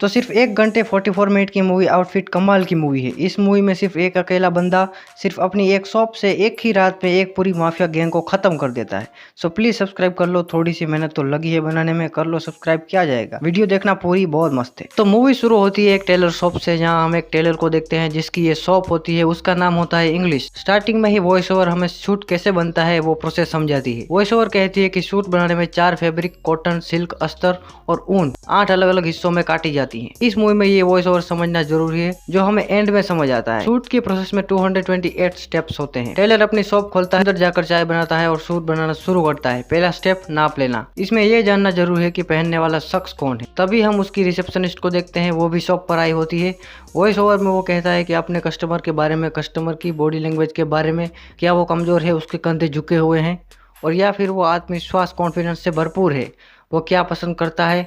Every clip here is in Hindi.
तो सिर्फ 1 घंटे 44 मिनट की मूवी आउटफिट कमाल की मूवी है। इस मूवी में सिर्फ एक अकेला बंदा सिर्फ अपनी एक शॉप से एक ही रात में एक पूरी माफिया गैंग को खत्म कर देता है। सो प्लीज सब्सक्राइब कर लो, थोड़ी सी मेहनत तो लगी है बनाने में, कर लो सब्सक्राइब, क्या जाएगा। वीडियो देखना पूरी बहुत मस्त है। तो मूवी शुरू होती है एक टेलर शॉप से, जहाँ हम एक टेलर को देखते हैं जिसकी ये शॉप होती है। उसका नाम होता है इंग्लिश। स्टार्टिंग में ही वॉइस ओवर हमें सूट कैसे बनता है वो प्रोसेस समझाती है। वॉइस ओवर कहती है कि सूट बनाने में 4 फैब्रिक कॉटन, सिल्क, अस्तर और ऊन 8 अलग अलग हिस्सों में काटी जाती है। इस मूवी में ये वॉइस ओवर समझना जरूरी है, जो हमें एंड में समझ आता है। सूट के प्रोसेस में 228 स्टेप्स होते हैं। टेलर अपनी शॉप खोलता है, अंदर जाकर चाय बनाता है और सूट बनाना शुरू करता है। पहला स्टेप नाप लेना। इसमें यह जानना जरूरी है कि पहनने वाला शख्स कौन है। तभी हम उसकी रिसेप्शनिस्ट को देखते हैं, वो भी शॉप पर आई होती है। वॉइस ओवर में वो कहता है कि अपने कस्टमर के बारे में, कस्टमर की बॉडी लैंग्वेज के बारे में, क्या वो कमजोर है, उसके कंधे झुके हुए हैं, और या फिर वो आत्मविश्वास कॉन्फिडेंस से भरपूर है। वो क्या पसंद करता है,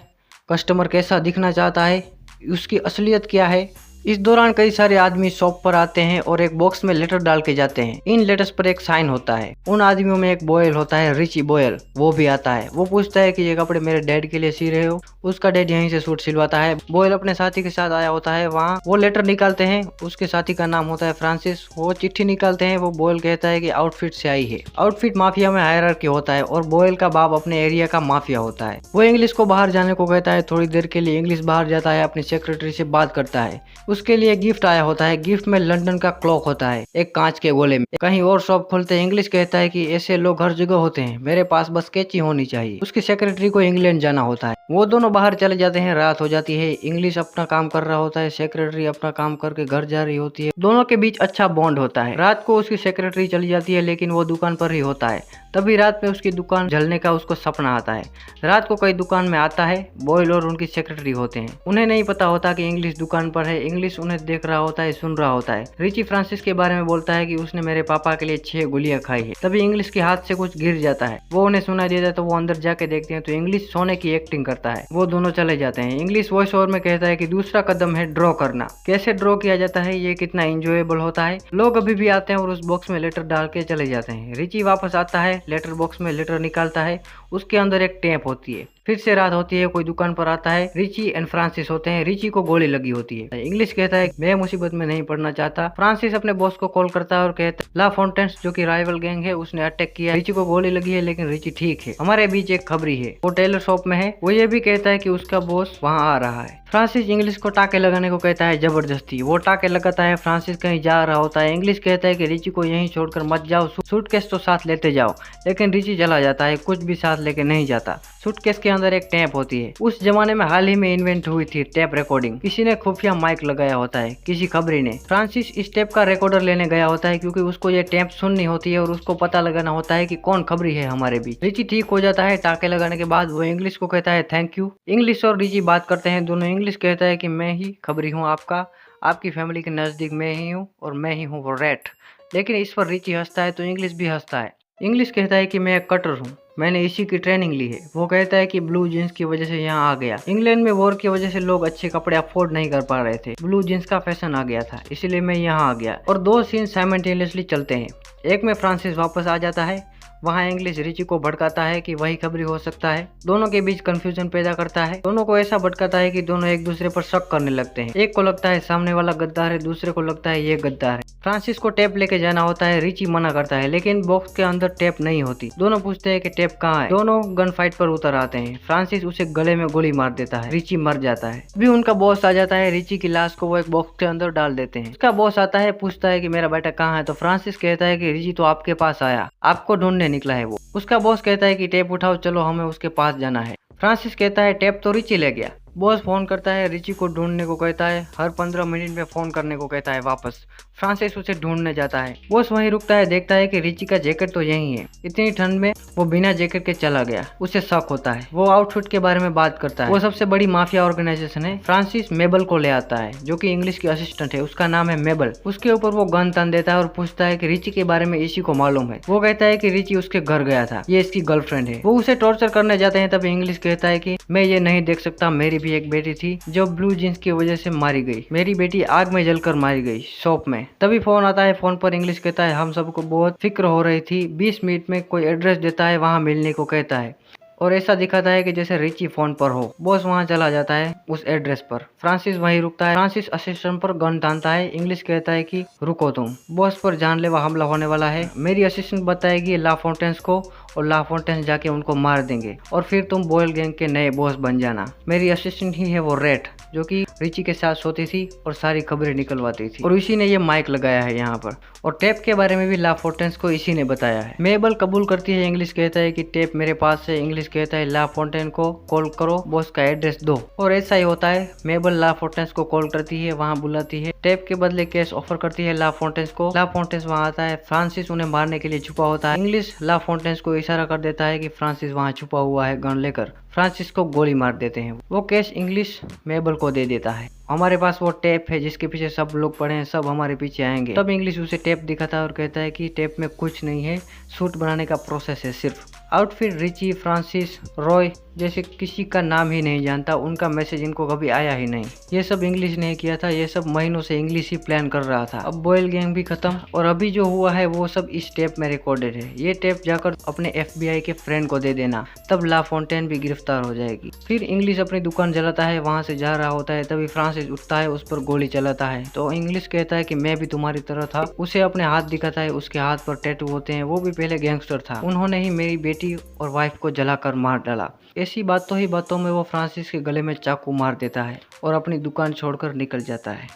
कस्टमर कैसा दिखना चाहता है, उसकी असलियत क्या है। इस दौरान कई सारे आदमी शॉप पर आते हैं और एक बॉक्स में लेटर डाल के जाते हैं। इन लेटर्स पर एक साइन होता है। उन आदमियों में एक बॉयल होता है, रिची बॉयल, वो भी आता है। वो पूछता है कि ये कपड़े मेरे डैड के लिए सी रहे हो। उसका डैड यहीं से सूट सिलवाता है। बॉयल अपने साथी के साथ आया होता है। वहाँ वो लेटर निकालते हैं। उसके साथी का नाम होता है फ्रांसिस। वो चिट्ठी निकालते हैं। वो बॉयल कहता है कि आउटफिट से आई है। आउटफिट माफिया में हायरार्की होता है और बॉयल का बाप अपने एरिया का माफिया होता है। वो इंग्लिश को बाहर जाने को कहता है। थोड़ी देर के लिए इंग्लिश बाहर जाता है, अपनी सेक्रेटरी से बात करता है। उसके लिए गिफ्ट आया होता है। गिफ्ट में लंदन का क्लॉक होता है, एक कांच के गोले में। कहीं और शॉप खोलते हैं। इंग्लिश कहता है कि ऐसे लोग हर जगह होते हैं, मेरे पास बस कैंची होनी चाहिए। उसकी सेक्रेटरी को इंग्लैंड जाना होता है। वो दोनों बाहर चले जाते हैं। रात हो जाती है। इंग्लिश अपना काम कर रहा होता है, सेक्रेटरी अपना काम करके घर जा रही होती है। दोनों के बीच अच्छा बॉन्ड होता है। रात को उसकी सेक्रेटरी चली जाती है, लेकिन वो दुकान पर ही होता है। तभी रात में उसकी दुकान जलने का उसको सपना आता है। रात को कई दुकान में आता है। बॉयल और उनकी सेक्रेटरी होते हैं। उन्हें नहीं पता होता कि इंग्लिश दुकान पर है। इंग्लिश उन्हें देख रहा होता है, सुन रहा होता है। रिची फ्रांसिस के बारे में बोलता है कि उसने मेरे पापा के लिए 6 गोलियां खाई है। तभी इंग्लिश के हाथ से कुछ गिर जाता है। वो उन्हें सुनाई देता है, तो वो अंदर जाके देखते हैं तो इंग्लिश सोने की एक्टिंग करता है। वो दोनों चले जाते हैं। इंग्लिश वॉइस ओवर में कहता है कि दूसरा कदम है ड्रॉ करना। कैसे ड्रॉ किया जाता है, ये कितना इंजॉयबल होता है। लोग अभी भी आते हैं और उस बॉक्स में लेटर डाल के चले जाते हैं। रिची वापस आता है, लेटर बॉक्स में लेटर निकालता है। उसके अंदर एक टेप होती है। फिर से रात होती है। कोई दुकान पर आता है। रिची एंड फ्रांसिस होते हैं। रिची को गोली लगी होती है। इंग्लिश कहता है मैं मुसीबत में नहीं पड़ना चाहता। फ्रांसिस अपने बॉस को कॉल करता है और कहता है ला फोंटेन्स, जो कि राइवल गैंग है, उसने अटैक किया। रिची को गोली लगी है, लेकिन रिची ठीक है। हमारे बीच एक खबरी है। वो टेलर शॉप में है। वो ये भी कहता है कि उसका बॉस वहाँ आ रहा है। फ्रांसिस इंग्लिश को टाके लगाने को कहता है जबरदस्ती। वो टाके लगाता है। फ्रांसिस कहीं जा रहा होता है। इंग्लिश कहता है कि रिची को यहीं छोड़कर मत जाओ, सूटकेस तो साथ लेते जाओ। लेकिन रिची चला जाता है, कुछ भी साथ लेके नहीं जाता। सूटकेस के अंदर एक टेप होती है। उस जमाने में हाल ही में इन्वेंट हुई थी टेप रिकॉर्डिंग। किसी ने खुफिया माइक लगाया होता है, किसी खबरी ने। फ्रांसिस इस टेप का रिकॉर्डर लेने गया होता है, क्योंकि उसको ये टेप सुननी होती है और उसको पता लगाना होता है कि कौन खबरी है हमारे बीच। रिची ठीक हो जाता है। टाके लगाने के बाद वो इंग्लिश को कहता है थैंक यू। इंग्लिश और रिची बात करते हैं दोनों। इंग्लिश कहता है कि मैं ही खबरी हूँ आपका, आपकी फैमिली के नजदीक मैं ही हूँ और मैं ही हूँ वो रैट। लेकिन इस पर रिची हंसता है तो इंग्लिश भी हंसता है। इंग्लिश कहता है कि मैं एक कटर हूँ, मैंने इसी की ट्रेनिंग ली है। वो कहता है कि ब्लू जींस की वजह से यहाँ आ गया। इंग्लैंड में वॉर की वजह से लोग अच्छे कपड़े अफोर्ड नहीं कर पा रहे थे। ब्लू जींस का फैशन आ गया था, इसलिए मैं यहाँ आ गया। और 2 सीन साइमल्टेनियसली चलते हैं। एक में फ्रांसिस वापस आ जाता है। वहाँ इंग्लिश रिची को भड़काता है कि वही खबरी हो सकता है। दोनों के बीच कंफ्यूजन पैदा करता है। दोनों को ऐसा भटकाता है कि दोनों एक दूसरे पर शक करने लगते हैं। एक को लगता है सामने वाला गद्दार है, दूसरे को लगता है ये गद्दार है। फ्रांसिस को टेप लेके जाना होता है। रिची मना करता है, लेकिन बॉक्स के अंदर टेप नहीं होती। दोनों पूछते हैं कि टेप कहाँ है। दोनों गन फाइट पर उतर आते हैं। फ्रांसिस उसे गले में गोली मार देता है। रिची मर जाता है। भी उनका बॉस आ जाता है। रिची की लाश को वो एक बॉक्स के अंदर डाल देते हैं। उसका बॉस आता है, पूछता है कि मेरा बेटा कहाँ है। तो फ्रांसिस कहता है कि रिची तो आपके पास आया, आपको ढूंढने निकला है वो। उसका बॉस कहता है कि टेप उठाओ, चलो हमें उसके पास जाना है। फ्रांसिस कहता है टेप तो रिची ले गया। बॉस फोन करता है, रिची को ढूंढने को कहता है। हर 15 मिनट में फोन करने को कहता है वापस। फ्रांसिस उसे ढूंढने जाता है। बॉस वहीं रुकता है, देखता है कि रिची का जैकेट तो यहीं है। इतनी ठंड में वो बिना जैकेट के चला गया। उसे शक होता है। वो आउटफिट के बारे में बात करता है। वो सबसे बड़ी माफिया ऑर्गेनाइजेशन है। फ्रांसिस मेबल को ले आता है, जो कि इंग्लिश की असिस्टेंट है। उसका नाम है मेबल। उसके ऊपर वो गन तान देता है और पूछता है कि रिची के बारे में इसी को मालूम है। वो कहता है कि रिची उसके घर गया था, ये इसकी गर्लफ्रेंड है। वो उसे टॉर्चर करने जाते हैं। तब इंग्लिश कहता है कि मैं ये नहीं देख सकता, मेरी भी एक बेटी थी जो ब्लू जींस की वजह से मारी गई। मेरी बेटी आग में जलकर मारी गई शॉप में। तभी फोन आता है। फोन पर इंग्लिश कहता है हम सबको बहुत फिक्र हो रही थी। 20 मिनट में कोई एड्रेस देता है, वहां मिलने को कहता है। और ऐसा दिखाता है कि जैसे रिची फोन पर हो। बॉस वहां चला जाता है उस एड्रेस पर। फ्रांसिस वहीं रुकता है। फ्रांसिस असिस्टेंट पर गन तानता है। इंग्लिश कहता है कि रुको तुम, बॉस पर जानलेवा हमला होने वाला है। मेरी असिस्टेंट बताएगी ला फोंटेन्स को और ला फोंटेन्स जाके उनको मार देंगे और फिर तुम बॉयल गैंग के नए बॉस बन जाना। मेरी असिस्टेंट ही है वो रेट जो कि रिची के साथ सोती थी और सारी खबरें निकलवाती थी, और इसी ने ये माइक लगाया है यहाँ पर। और टेप के बारे में भी ला फोंटेन्स को इसी ने बताया है। मेबल कबूल करती है। इंग्लिश कहता है कि टेप मेरे पास है। इंग्लिश कहता है ला फोंटेन को कॉल करो, बॉस का एड्रेस दो। और ऐसा ही होता है। मेबल ला फोंटेन्स को कॉल करती है, वहाँ बुलाती है। टेप के बदले केस ऑफर करती है ला फोंटेन्स को। ला फोंटेन्स वहाँ आता है। फ्रांसिस उन्हें मारने के लिए छुपा होता है। इंग्लिश ला फोंटेन्स को इशारा कर देता है कि फ्रांसिस वहाँ छुपा हुआ है गन लेकर। फ्रांसिस को गोली मार देते हैं। वो केस इंग्लिश मेबल को दे देता है। हमारे पास वो टेप है जिसके पीछे सब लोग पड़े हैं, सब हमारे पीछे आएंगे। तब इंग्लिश उसे टेप दिखाता है और कहता है कि टेप में कुछ नहीं है, सूट बनाने का प्रोसेस है सिर्फ। आउटफिट रिची, फ्रांसिस, रॉय जैसे किसी का नाम ही नहीं जानता। उनका मैसेज इनको कभी आया ही नहीं। ये सब इंग्लिश ने किया था। ये सब महीनों से इंग्लिश ही प्लान कर रहा था। अब बॉयल गैंग भी खत्म और अभी जो हुआ है वो सब इस टेप में रिकॉर्डेड है। ये टेप जाकर अपने FBI के फ्रेंड को दे देना, तब ला फोंटेन भी गिरफ्तार हो जाएगी। फिर इंग्लिश अपनी दुकान जलाता है, वहां से जा रहा होता है। तभी फ्रांसिस उठता है, उस पर गोली चलाता है। तो इंग्लिश कहता है कि मैं भी तुम्हारी तरह था। उसे अपने हाथ दिखाता है। उसके हाथ पर टैटू होते हैं। वो भी पहले गैंगस्टर था। उन्होंने ही मेरी बेटी और वाइफ को जलाकर मार डाला। ऐसी बातों ही बातों में वो फ्रांसिस के गले में चाकू मार देता है और अपनी दुकान छोड़कर निकल जाता है।